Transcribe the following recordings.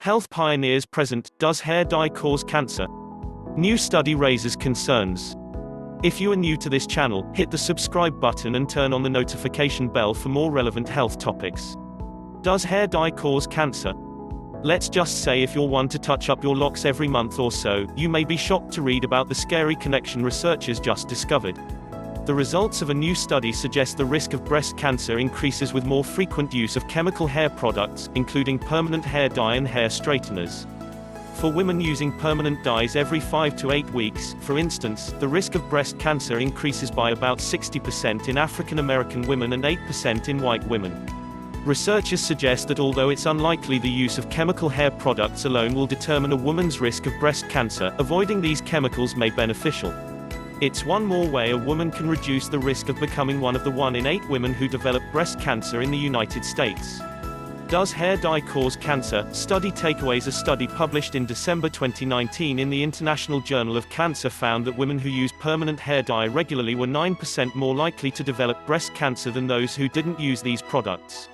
Health pioneers present. Does hair dye cause cancer? New study raises concerns. If you are new to this channel, hit the subscribe button and turn on the notification bell for more relevant health topics. Does hair dye cause cancer? Let's just say if you're one to touch up your locks every month or so, you may be shocked to read about the scary connection researchers just discovered. The results of a new study suggest the risk of breast cancer increases with more frequent use of chemical hair products, including permanent hair dye and hair straighteners. For women using permanent dyes every 5 to 8 weeks, for instance, the risk of breast cancer increases by about 60% in African American women and 8% in white women. Researchers suggest that although it's unlikely the use of chemical hair products alone will determine a woman's risk of breast cancer, avoiding these chemicals may be beneficial. It's one more way a woman can reduce the risk of becoming one of the 1 in 8 women who develop breast cancer in the United States. Does hair dye cause cancer? Study takeaways. A study published in December 2019 in the International Journal of Cancer found that women who use permanent hair dye regularly were 9% more likely to develop breast cancer than those who didn't use these products.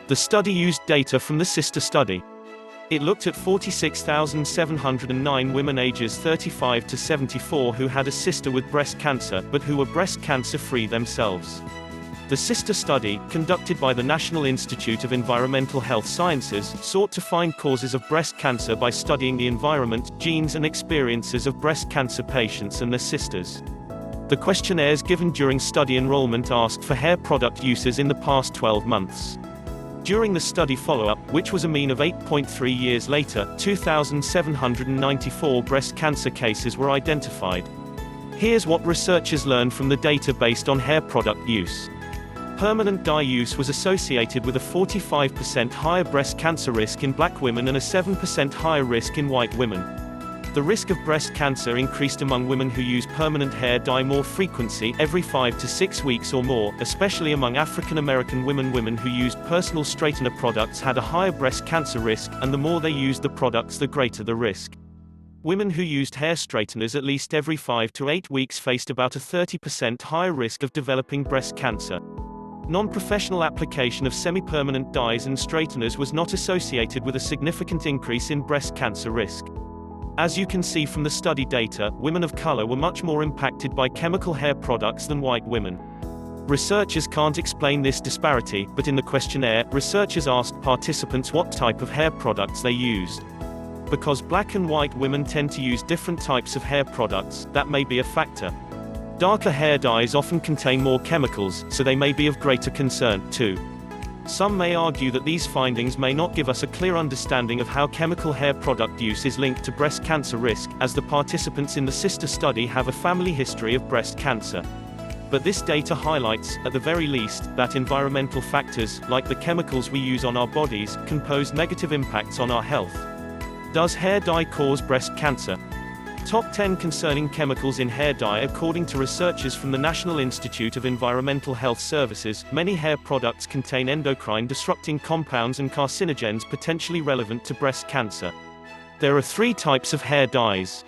The study used data from the sister study. It looked at 46,709 women ages 35 to 74 who had a sister with breast cancer, but who were breast cancer-free themselves. The sister study, conducted by the National Institute of Environmental Health Sciences, sought to find causes of breast cancer by studying the environment, genes and experiences of breast cancer patients and their sisters. The questionnaires given during study enrollment asked for hair product uses in the past 12 months. During the study follow-up, which was a mean of 8.3 years later, 2,794 breast cancer cases were identified. Here's what researchers learned from the data based on hair product use. Permanent dye use was associated with a 45% higher breast cancer risk in black women and a 7% higher risk in white women. The risk of breast cancer increased among women who use permanent hair dye more frequency, every 5 to 6 weeks or more, especially among African American women. Women who used personal straightener products had a higher breast cancer risk, and the more they used the products the greater the risk. Women who used hair straighteners at least every 5 to 8 weeks faced about a 30% higher risk of developing breast cancer. Non-professional application of semi-permanent dyes and straighteners was not associated with a significant increase in breast cancer risk. As you can see from the study data, women of color were much more impacted by chemical hair products than white women. Researchers can't explain this disparity, but in the questionnaire, researchers asked participants what type of hair products they used. Because black and white women tend to use different types of hair products, that may be a factor. Darker hair dyes often contain more chemicals, so they may be of greater concern, too. Some may argue that these findings may not give us a clear understanding of how chemical hair product use is linked to breast cancer risk, as the participants in the sister study have a family history of breast cancer. But this data highlights, at the very least, that environmental factors, like the chemicals we use on our bodies, can pose negative impacts on our health. Does hair dye cause breast cancer? Top 10 concerning chemicals in hair dye. According to researchers from the National Institute of Environmental Health Services, many hair products contain endocrine-disrupting compounds and carcinogens potentially relevant to breast cancer. There are 3 types of hair dyes.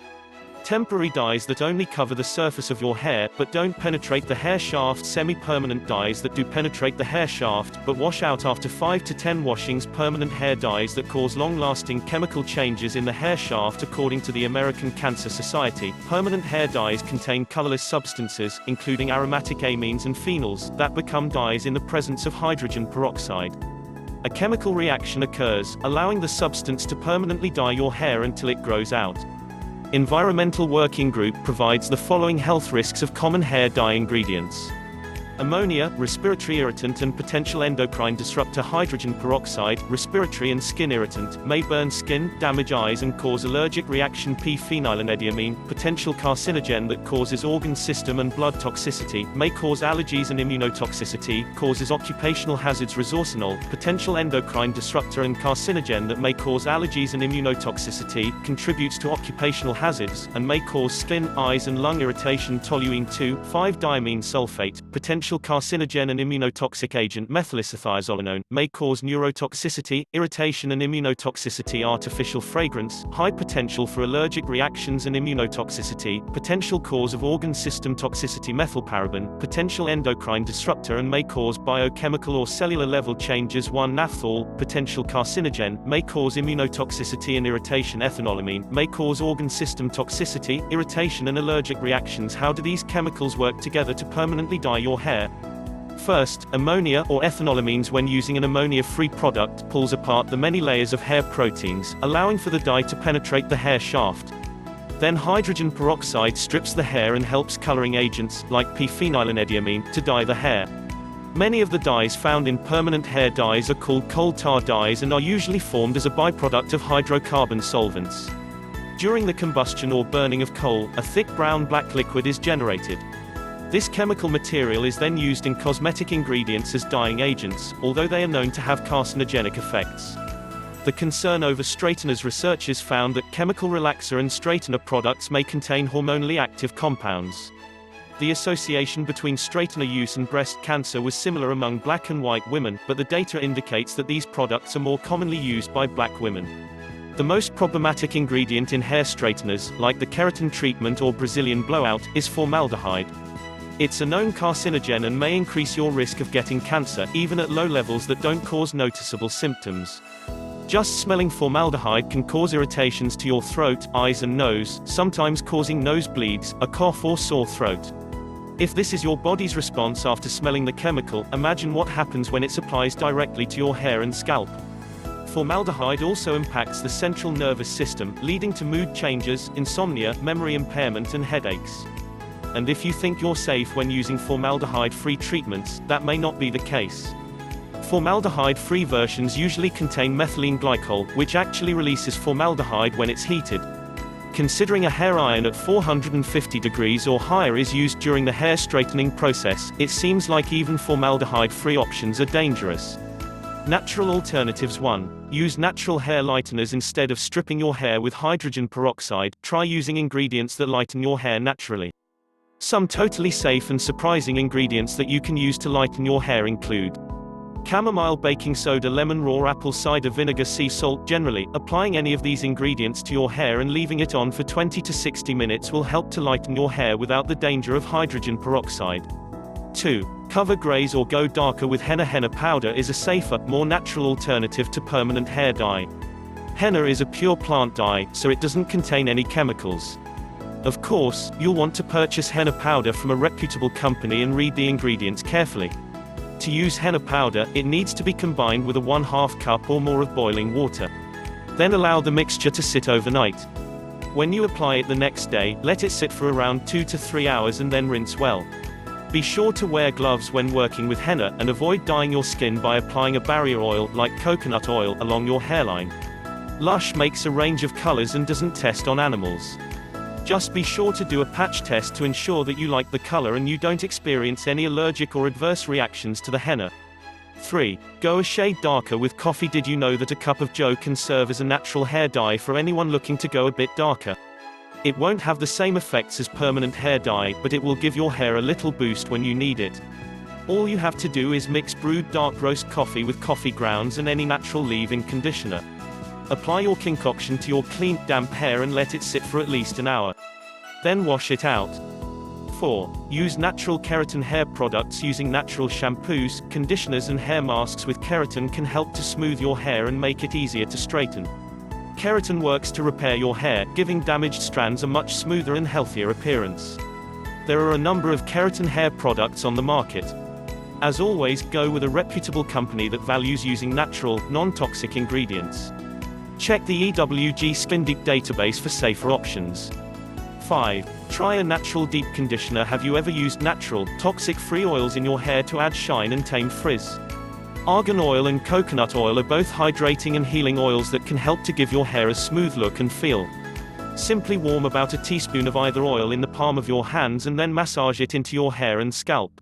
Temporary dyes that only cover the surface of your hair, but don't penetrate the hair shaft. Semi-permanent dyes that do penetrate the hair shaft, but wash out after 5 to 10 washings. Permanent hair dyes that cause long-lasting chemical changes in the hair shaft. According to the American Cancer Society, permanent hair dyes contain colorless substances, including aromatic amines and phenols, that become dyes in the presence of hydrogen peroxide. A chemical reaction occurs, allowing the substance to permanently dye your hair until it grows out. Environmental Working Group provides the following health risks of common hair dye ingredients: ammonia, respiratory irritant and potential endocrine disruptor; hydrogen peroxide, respiratory and skin irritant, may burn skin, damage eyes and cause allergic reaction; p-phenylenediamine, potential carcinogen that causes organ system and blood toxicity, may cause allergies and immunotoxicity, causes occupational hazards; resorcinol, potential endocrine disruptor and carcinogen that may cause allergies and immunotoxicity, contributes to occupational hazards, and may cause skin, eyes and lung irritation; toluene 2,5-diamine sulfate, potential carcinogen and immunotoxic agent methylisothiazolinone, may cause neurotoxicity, irritation and immunotoxicity. Artificial fragrance, high potential for allergic reactions and immunotoxicity, potential cause of organ system toxicity. Methylparaben, potential endocrine disruptor and may cause biochemical or cellular level changes. 1. Naphthol, potential carcinogen, may cause immunotoxicity and irritation. Ethanolamine, may cause organ system toxicity, irritation and allergic reactions. How do these chemicals work together to permanently dye your hair? First, ammonia or ethanolamines, when using an ammonia-free product, pulls apart the many layers of hair proteins, allowing for the dye to penetrate the hair shaft. Then hydrogen peroxide strips the hair and helps coloring agents, like p-phenylenediamine, to dye the hair. Many of the dyes found in permanent hair dyes are called coal tar dyes and are usually formed as a byproduct of hydrocarbon solvents. During the combustion or burning of coal, a thick brown-black liquid is generated. This chemical material is then used in cosmetic ingredients as dyeing agents, although they are known to have carcinogenic effects. The concern over straighteners: researchers found that chemical relaxer and straightener products may contain hormonally active compounds. The association between straightener use and breast cancer was similar among black and white women, but the data indicates that these products are more commonly used by black women. The most problematic ingredient in hair straighteners, like the keratin treatment or Brazilian blowout, is formaldehyde. It's a known carcinogen and may increase your risk of getting cancer, even at low levels that don't cause noticeable symptoms. Just smelling formaldehyde can cause irritations to your throat, eyes and nose, sometimes causing nosebleeds, a cough or sore throat. If this is your body's response after smelling the chemical, imagine what happens when it applies directly to your hair and scalp. Formaldehyde also impacts the central nervous system, leading to mood changes, insomnia, memory impairment and headaches. And if you think you're safe when using formaldehyde-free treatments, that may not be the case. Formaldehyde-free versions usually contain methylene glycol, which actually releases formaldehyde when it's heated. Considering a hair iron at 450 degrees or higher is used during the hair straightening process, it seems like even formaldehyde-free options are dangerous. Natural alternatives. 1. Use natural hair lighteners instead of stripping your hair with hydrogen peroxide. Try using ingredients that lighten your hair naturally. Some totally safe and surprising ingredients that you can use to lighten your hair include chamomile, baking soda, lemon, raw apple cider vinegar, sea salt. Generally, applying any of these ingredients to your hair and leaving it on for 20 to 60 minutes will help to lighten your hair without the danger of hydrogen peroxide. 2. Cover grays or go darker with henna. Henna powder is a safer, more natural alternative to permanent hair dye. Henna is a pure plant dye, so it doesn't contain any chemicals. Of course, you'll want to purchase henna powder from a reputable company and read the ingredients carefully. To use henna powder, it needs to be combined with a 1/2 cup or more of boiling water. Then allow the mixture to sit overnight. When you apply it the next day, let it sit for around 2 to 3 hours and then rinse well. Be sure to wear gloves when working with henna, and avoid dyeing your skin by applying a barrier oil, like coconut oil, along your hairline. Lush makes a range of colors and doesn't test on animals. Just be sure to do a patch test to ensure that you like the color and you don't experience any allergic or adverse reactions to the henna. 3. Go a shade darker with coffee. Did you know that a cup of joe can serve as a natural hair dye for anyone looking to go a bit darker? It won't have the same effects as permanent hair dye, but it will give your hair a little boost when you need it. All you have to do is mix brewed dark roast coffee with coffee grounds and any natural leave-in conditioner. Apply your concoction to your clean, damp hair and let it sit for at least an hour. Then wash it out. 4. Use natural keratin hair products. Using natural shampoos, conditioners and hair masks with keratin can help to smooth your hair and make it easier to straighten. Keratin works to repair your hair, giving damaged strands a much smoother and healthier appearance. There are a number of keratin hair products on the market. As always, go with a reputable company that values using natural, non-toxic ingredients. Check the EWG Skin Deep database for safer options. 5. Try a natural deep conditioner. Have you ever used natural, toxic-free oils in your hair to add shine and tame frizz? Argan oil and coconut oil are both hydrating and healing oils that can help to give your hair a smooth look and feel. Simply warm about a teaspoon of either oil in the palm of your hands and then massage it into your hair and scalp.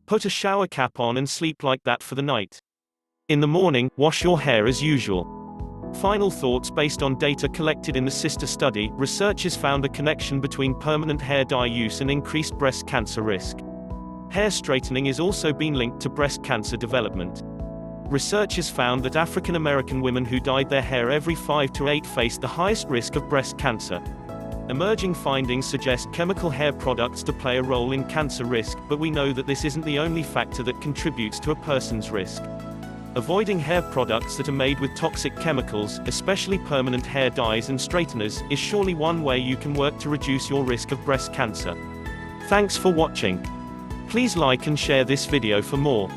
Put a shower cap on and sleep like that for the night. In the morning, wash your hair as usual. Final thoughts. Based on data collected in the sister study, researchers found a connection between permanent hair dye use and increased breast cancer risk. Hair straightening is also been linked to breast cancer development. Researchers found that African American women who dyed their hair every 5 to 8 faced the highest risk of breast cancer. Emerging findings suggest chemical hair products to play a role in cancer risk, but we know that this isn't the only factor that contributes to a person's risk. Avoiding hair products that are made with toxic chemicals, especially permanent hair dyes and straighteners, is surely one way you can work to reduce your risk of breast cancer. Thanks for watching. Please like and share this video for more.